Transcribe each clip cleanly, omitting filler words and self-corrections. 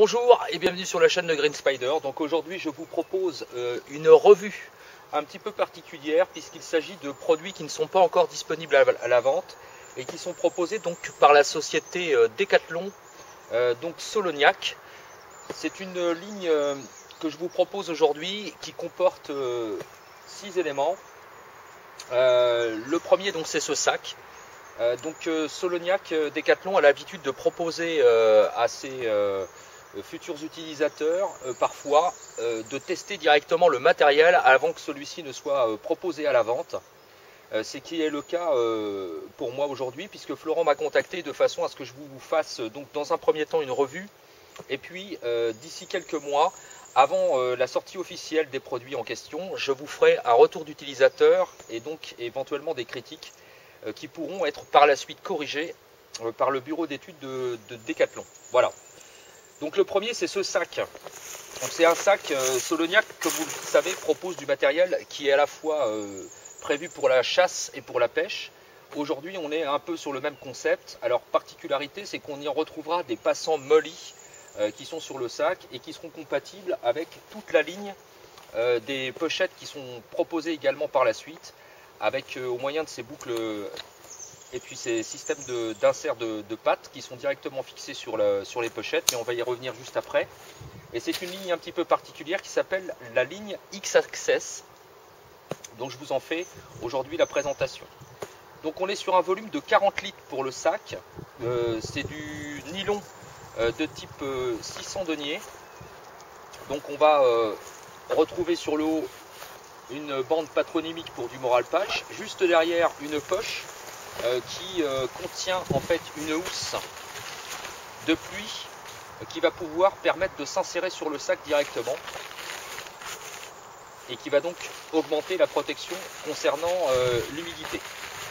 Bonjour et bienvenue sur la chaîne de Green Spider. Donc aujourd'hui je vous propose une revue un petit peu particulière puisqu'il s'agit de produits qui ne sont pas encore disponibles à la vente et qui sont proposés donc par la société Decathlon, donc Soloniac. C'est une ligne que je vous propose aujourd'hui qui comporte 6 éléments. Le premier donc c'est ce sac. Soloniac Decathlon a l'habitude de proposer à ses futurs utilisateurs parfois de tester directement le matériel avant que celui-ci ne soit proposé à la vente. C'est qui est le cas pour moi aujourd'hui, puisque Florent m'a contacté de façon à ce que je vous fasse donc dans un premier temps une revue, et puis d'ici quelques mois, avant la sortie officielle des produits en question, je vous ferai un retour d'utilisateur et donc éventuellement des critiques qui pourront être par la suite corrigées par le bureau d'études de Decathlon. Voilà. Donc le premier c'est ce sac. C'est un sac Soloniac, comme vous le savez, propose du matériel qui est à la fois prévu pour la chasse et pour la pêche. Aujourd'hui on est un peu sur le même concept. Alors particularité c'est qu'on y retrouvera des passants molly qui sont sur le sac et qui seront compatibles avec toute la ligne des pochettes qui sont proposées également par la suite, avec au moyen de ces boucles et puis ces systèmes d'insert de pattes qui sont directement fixés sur les pochettes, mais on va y revenir juste après. Et c'est une ligne un petit peu particulière qui s'appelle la ligne X-Access, donc je vous en fais aujourd'hui la présentation. Donc on est sur un volume de 40 litres pour le sac, c'est du nylon de type 600 deniers. Donc on va retrouver sur le haut une bande patronymique pour du moral patch, juste derrière une poche qui contient en fait une housse de pluie qui va pouvoir permettre de s'insérer sur le sac directement et qui va donc augmenter la protection concernant l'humidité.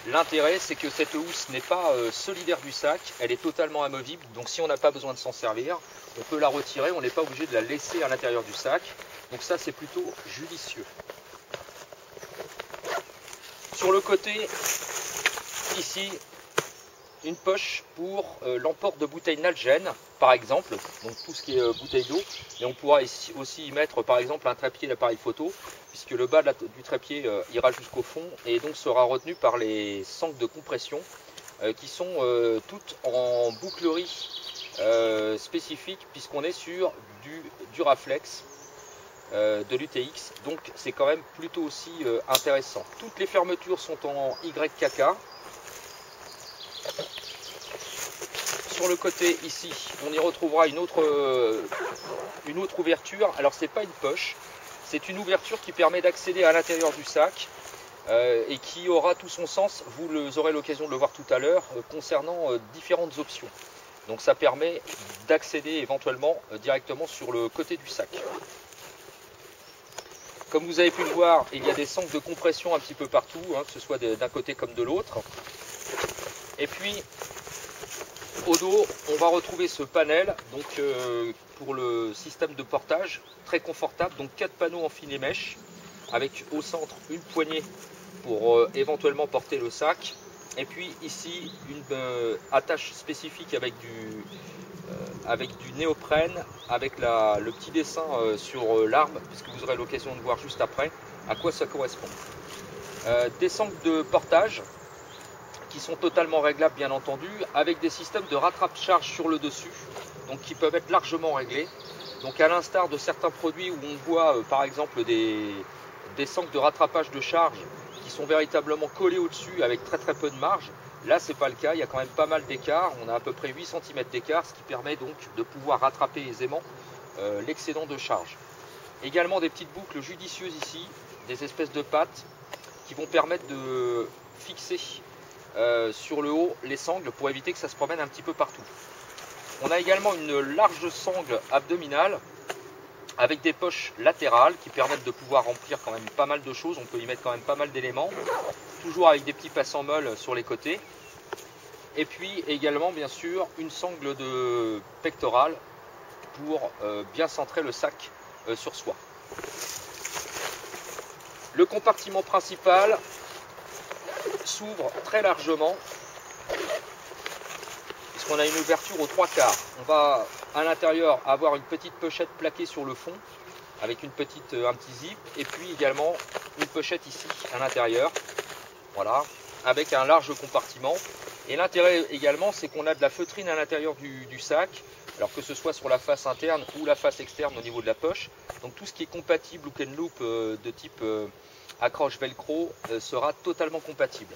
L'intérêt c'est que cette housse n'est pas solidaire du sac, elle est totalement amovible, donc si on n'a pas besoin de s'en servir, on peut la retirer, on n'est pas obligé de la laisser à l'intérieur du sac, donc ça c'est plutôt judicieux. Sur le côté, ici, une poche pour l'emport de bouteilles Nalgene, par exemple, donc tout ce qui est bouteille d'eau, et on pourra aussi y mettre par exemple un trépied d'appareil photo, puisque le bas du trépied ira jusqu'au fond et donc sera retenu par les sangles de compression qui sont toutes en bouclerie spécifique, puisqu'on est sur du Duraflex de l'UTX, donc c'est quand même plutôt aussi intéressant. Toutes les fermetures sont en YKK. Sur le côté ici, on y retrouvera une autre ouverture. Alors c'est pas une poche, c'est une ouverture qui permet d'accéder à l'intérieur du sac et qui aura tout son sens, vous aurez l'occasion de le voir tout à l'heure, concernant différentes options. Donc ça permet d'accéder éventuellement directement sur le côté du sac. Comme vous avez pu le voir, il y a des sangles de compression un petit peu partout, que ce soit d'un côté comme de l'autre. Et puis au dos, on va retrouver ce panel donc, pour le système de portage, très confortable. Donc 4 panneaux en filet mèche, avec au centre une poignée pour éventuellement porter le sac. Et puis ici, une attache spécifique avec du néoprène, avec le petit dessin sur l'arme, puisque vous aurez l'occasion de voir juste après à quoi ça correspond. Des sangles de portage qui sont totalement réglables bien entendu, avec des systèmes de rattrape-charge sur le dessus, donc qui peuvent être largement réglés. Donc à l'instar de certains produits où on voit par exemple des sangles de rattrapage de charge qui sont véritablement collées au-dessus avec très peu de marge, là c'est pas le cas, il y a quand même pas mal d'écart, on a à peu près 8 cm d'écart, ce qui permet donc de pouvoir rattraper aisément l'excédent de charge. Également des petites boucles judicieuses ici, des espèces de pattes qui vont permettre de fixer sur le haut les sangles pour éviter que ça se promène un petit peu partout. On a également une large sangle abdominale avec des poches latérales qui permettent de pouvoir remplir quand même pas mal de choses, on peut y mettre quand même pas mal d'éléments, toujours avec des petits passants molles sur les côtés. Et puis également bien sûr une sangle de pectorale pour bien centrer le sac sur soi. Le compartiment principal s'ouvre très largement puisqu'on a une ouverture aux 3/4. On va à l'intérieur avoir une petite pochette plaquée sur le fond, avec un petit zip, et puis également une pochette ici à l'intérieur, voilà, avec un large compartiment. Et l'intérêt également, c'est qu'on a de la feutrine à l'intérieur du sac, alors que ce soit sur la face interne ou la face externe au niveau de la poche. Donc tout ce qui est compatible hook and loop de type accroche velcro sera totalement compatible.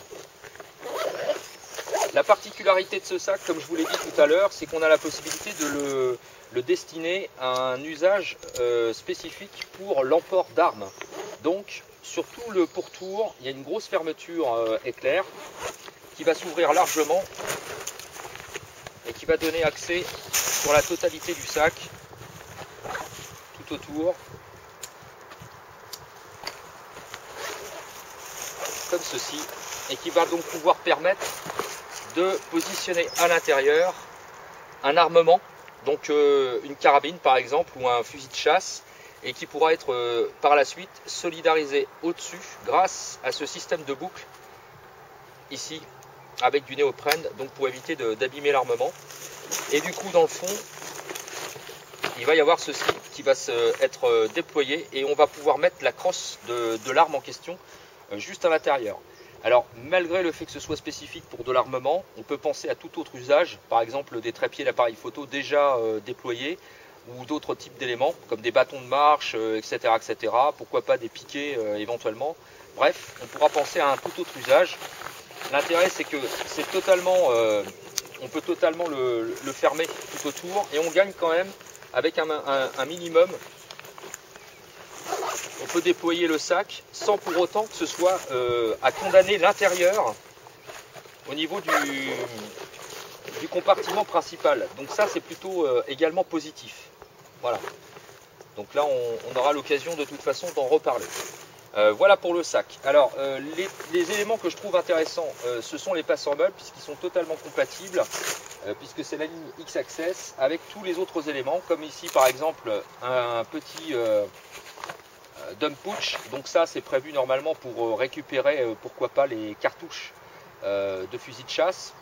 La particularité de ce sac, comme je vous l'ai dit tout à l'heure, c'est qu'on a la possibilité de le destiner à un usage spécifique pour l'emport d'armes. Donc sur tout le pourtour, il y a une grosse fermeture éclair qui va s'ouvrir largement et qui va donner accès sur la totalité du sac, tout autour, comme ceci, et qui va donc pouvoir permettre de positionner à l'intérieur un armement, donc une carabine par exemple ou un fusil de chasse, et qui pourra être par la suite solidarisé au-dessus grâce à ce système de boucle ici avec du néoprène, donc pour éviter d'abîmer l'armement. Et du coup dans le fond il va y avoir ceci qui va être déployé et on va pouvoir mettre la crosse de l'arme en question juste à l'intérieur. Alors malgré le fait que ce soit spécifique pour de l'armement, on peut penser à tout autre usage, par exemple des trépieds d'appareil photo déjà déployés, ou d'autres types d'éléments comme des bâtons de marche, etc., etc. Pourquoi pas des piquets éventuellement. Bref, on pourra penser à un tout autre usage. L'intérêt c'est que c'est totalement, on peut totalement le fermer tout autour et on gagne quand même avec un minimum. On peut déployer le sac sans pour autant que ce soit à condamner l'intérieur au niveau du compartiment principal. Donc ça c'est plutôt également positif. Voilà. Donc là on aura l'occasion de toute façon d'en reparler. Voilà pour le sac. Alors les éléments que je trouve intéressants, ce sont les passes en meubles puisqu'ils sont totalement compatibles, puisque c'est la ligne X-Access avec tous les autres éléments, comme ici par exemple un petit dump pouch. Donc ça c'est prévu normalement pour récupérer pourquoi pas les cartouches de fusil de chasse,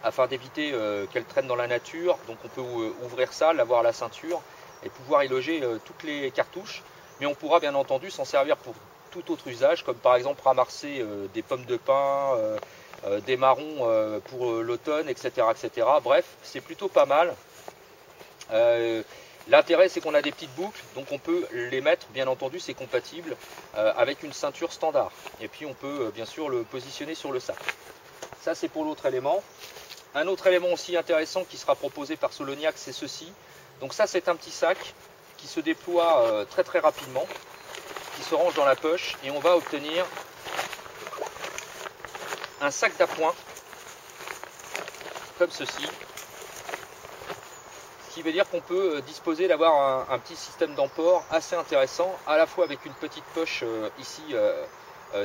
afin d'éviter qu'elles traînent dans la nature. Donc on peut ouvrir ça, l'avoir à la ceinture et pouvoir y loger toutes les cartouches. Mais on pourra bien entendu s'en servir pour tout autre usage, comme par exemple ramasser des pommes de pin, des marrons pour l'automne, etc., etc. Bref, c'est plutôt pas mal. L'intérêt c'est qu'on a des petites boucles, donc on peut les mettre, bien entendu c'est compatible avec une ceinture standard. Et puis on peut bien sûr le positionner sur le sac. Ça c'est pour l'autre élément. Un autre élément aussi intéressant qui sera proposé par Soloniac, c'est ceci. Donc ça c'est un petit sac qui se déploie très très rapidement, qui se range dans la poche et on va obtenir un sac d'appoint comme ceci, ce qui veut dire qu'on peut disposer d'avoir un petit système d'emport assez intéressant, à la fois avec une petite poche ici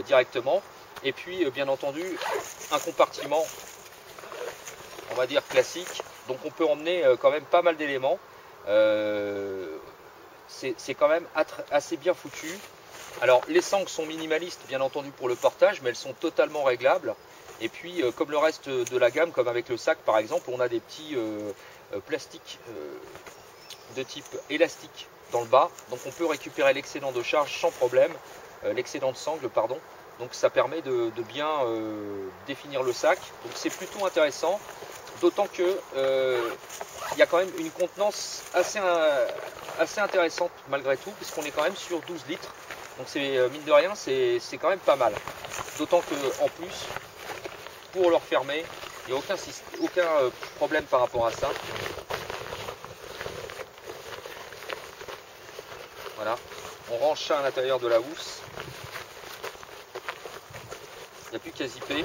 directement et puis bien entendu un compartiment on va dire classique, donc on peut emmener quand même pas mal d'éléments. C'est quand même assez bien foutu. Alors les sangles sont minimalistes bien entendu pour le portage, mais elles sont totalement réglables. Et puis comme le reste de la gamme, comme avec le sac par exemple, on a des petits plastiques de type élastique dans le bas. Donc on peut récupérer l'excédent de charge sans problème, l'excédent de sangle pardon. Donc ça permet de bien définir le sac. Donc c'est plutôt intéressant. D'autant que il y a quand même une contenance assez intéressante malgré tout, puisqu'on est quand même sur 12 litres. Donc c'est mine de rien, c'est quand même pas mal. D'autant que en plus, pour le refermer, il n'y a aucun problème par rapport à ça. Voilà, on range ça à l'intérieur de la housse. Il n'y a plus qu'à zipper.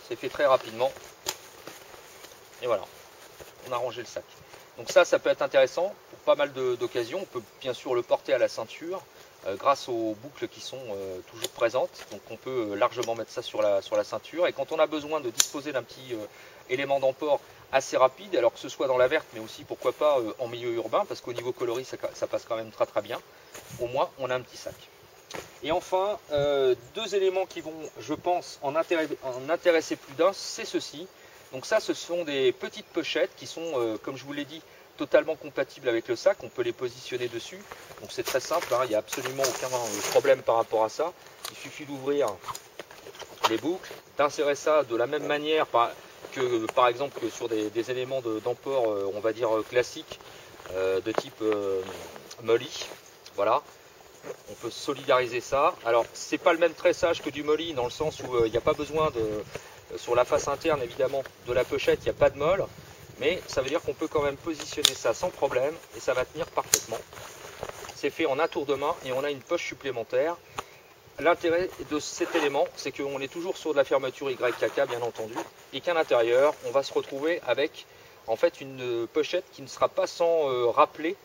C'est fait très rapidement. Et voilà, on a rangé le sac. Donc ça peut être intéressant pour pas mal d'occasions. On peut bien sûr le porter à la ceinture grâce aux boucles qui sont toujours présentes. Donc on peut largement mettre ça sur la ceinture. Et quand on a besoin de disposer d'un petit élément d'emport assez rapide, alors que ce soit dans la verte, mais aussi pourquoi pas en milieu urbain, parce qu'au niveau coloris ça passe quand même très très bien, au moins on a un petit sac. Et enfin, deux éléments qui vont, je pense, en intéresser plus d'un, c'est ceci. Donc ça, ce sont des petites pochettes qui sont, comme je vous l'ai dit, totalement compatibles avec le sac. On peut les positionner dessus. Donc c'est très simple, hein, il n'y a absolument aucun problème par rapport à ça. Il suffit d'ouvrir les boucles, d'insérer ça de la même manière que par exemple que sur des éléments d'emport, on va dire classiques, de type molly. Voilà. On peut solidariser ça. Alors, c'est pas le même tressage que du molly, dans le sens où il n'y a pas besoin sur la face interne, évidemment, de la pochette, il n'y a pas de molle. Mais ça veut dire qu'on peut quand même positionner ça sans problème et ça va tenir parfaitement. C'est fait en un tour de main et on a une poche supplémentaire. L'intérêt de cet élément, c'est qu'on est toujours sur de la fermeture YKK, bien entendu, et qu'à l'intérieur, on va se retrouver avec en fait une pochette qui ne sera pas sans rappeler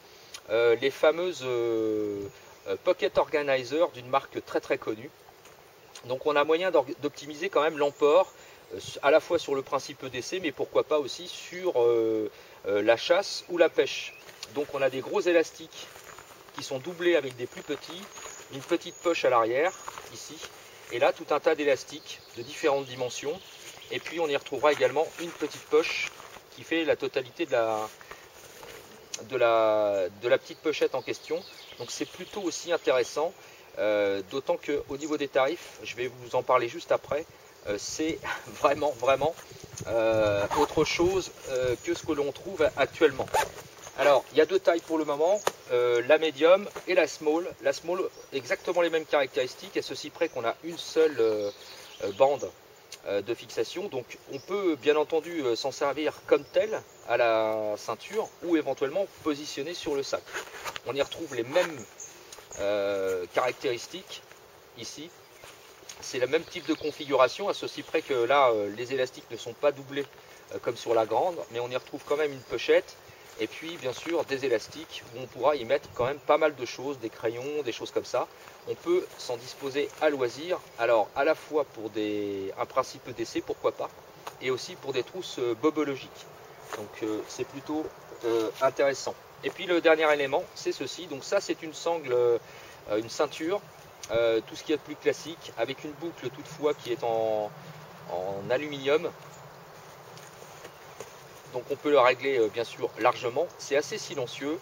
les fameuses Pocket Organizer d'une marque très très connue. Donc on a moyen d'optimiser quand même l'emport, à la fois sur le principe EDC, mais pourquoi pas aussi sur la chasse ou la pêche. Donc on a des gros élastiques qui sont doublés avec des plus petits, une petite poche à l'arrière, ici, et là tout un tas d'élastiques de différentes dimensions, et puis on y retrouvera également une petite poche qui fait la totalité de la petite pochette en question. Donc c'est plutôt aussi intéressant, d'autant qu'au niveau des tarifs, je vais vous en parler juste après, c'est vraiment autre chose que ce que l'on trouve actuellement. Alors il y a deux tailles pour le moment, la médium et la small. La small, exactement les mêmes caractéristiques, à ceci près qu'on a une seule bande de fixation. Donc on peut bien entendu s'en servir comme tel à la ceinture ou éventuellement positionner sur le sac. On y retrouve les mêmes caractéristiques ici. C'est le même type de configuration, à ceci près que là les élastiques ne sont pas doublés comme sur la grande, mais on y retrouve quand même une pochette. Et puis bien sûr des élastiques où on pourra y mettre quand même pas mal de choses, des crayons, des choses comme ça. On peut s'en disposer à loisir, alors à la fois pour un principe d'essai, pourquoi pas, et aussi pour des trousses bobologiques. Donc c'est plutôt intéressant. Et puis le dernier élément, c'est ceci. Donc ça c'est une sangle, une ceinture, tout ce qu'il y a de plus classique, avec une boucle toutefois qui est en aluminium. Donc on peut le régler bien sûr largement, c'est assez silencieux,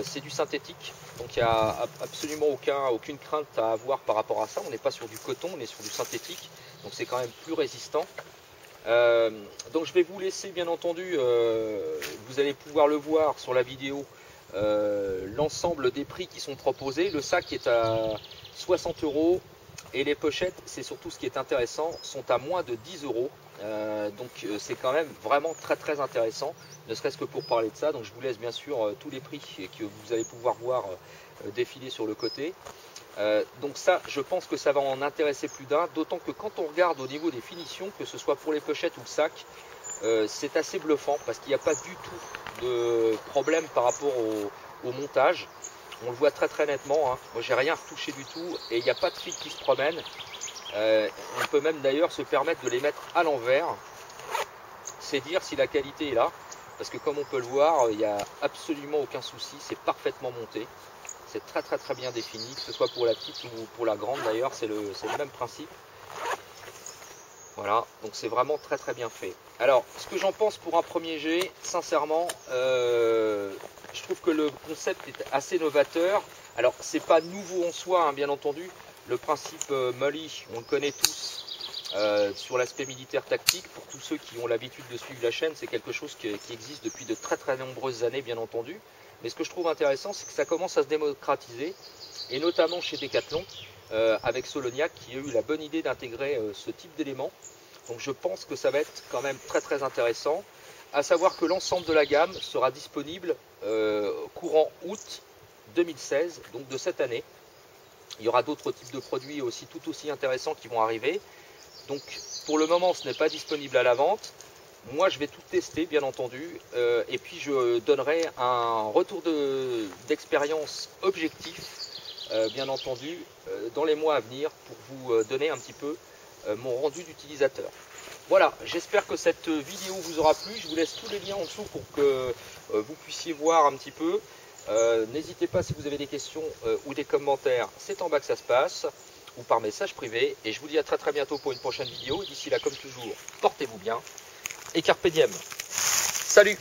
c'est du synthétique, donc il n'y a absolument aucune crainte à avoir par rapport à ça. On n'est pas sur du coton, on est sur du synthétique, donc c'est quand même plus résistant. Donc je vais vous laisser bien entendu, vous allez pouvoir le voir sur la vidéo, l'ensemble des prix qui sont proposés. Le sac est à 60 € et les pochettes, c'est surtout ce qui est intéressant, sont à moins de 10 €. Donc c'est quand même vraiment très intéressant, ne serait-ce que pour parler de ça. Donc je vous laisse bien sûr tous les prix que vous allez pouvoir voir défiler sur le côté. Donc ça, je pense que ça va en intéresser plus d'un, d'autant que quand on regarde au niveau des finitions, que ce soit pour les pochettes ou le sac, c'est assez bluffant parce qu'il n'y a pas du tout de problème par rapport au montage. On le voit très nettement, hein. Moi j'ai rien retouché du tout et il n'y a pas de fil qui se promène. On peut même d'ailleurs se permettre de les mettre à l'envers. C'est dire si la qualité est là, parce que comme on peut le voir, il n'y a absolument aucun souci, c'est parfaitement monté. C'est très bien défini, que ce soit pour la petite ou pour la grande d'ailleurs, c'est le même principe. Voilà, donc c'est vraiment très bien fait. Alors, ce que j'en pense pour un premier jet, sincèrement, je trouve que le concept est assez novateur. Alors, c'est pas nouveau en soi, hein, bien entendu. Le principe molly, on le connaît tous sur l'aspect militaire tactique. Pour tous ceux qui ont l'habitude de suivre la chaîne, c'est quelque chose qui existe depuis de très nombreuses années, bien entendu. Mais ce que je trouve intéressant, c'est que ça commence à se démocratiser, et notamment chez Decathlon, avec Soloniac, qui a eu la bonne idée d'intégrer ce type d'éléments. Donc je pense que ça va être quand même très intéressant. À savoir que l'ensemble de la gamme sera disponible courant août 2016, donc de cette année. Il y aura d'autres types de produits aussi tout aussi intéressants qui vont arriver. Donc pour le moment ce n'est pas disponible à la vente. Moi je vais tout tester bien entendu, et puis je donnerai un retour d'expérience objectif bien entendu dans les mois à venir pour vous donner un petit peu mon rendu d'utilisateur. Voilà, j'espère que cette vidéo vous aura plu. Je vous laisse tous les liens en dessous pour que vous puissiez voir un petit peu. N'hésitez pas si vous avez des questions ou des commentaires, c'est en bas que ça se passe, ou par message privé. Et je vous dis à très très bientôt pour une prochaine vidéo. D'ici là, comme toujours, portez-vous bien et carpe diem. Salut!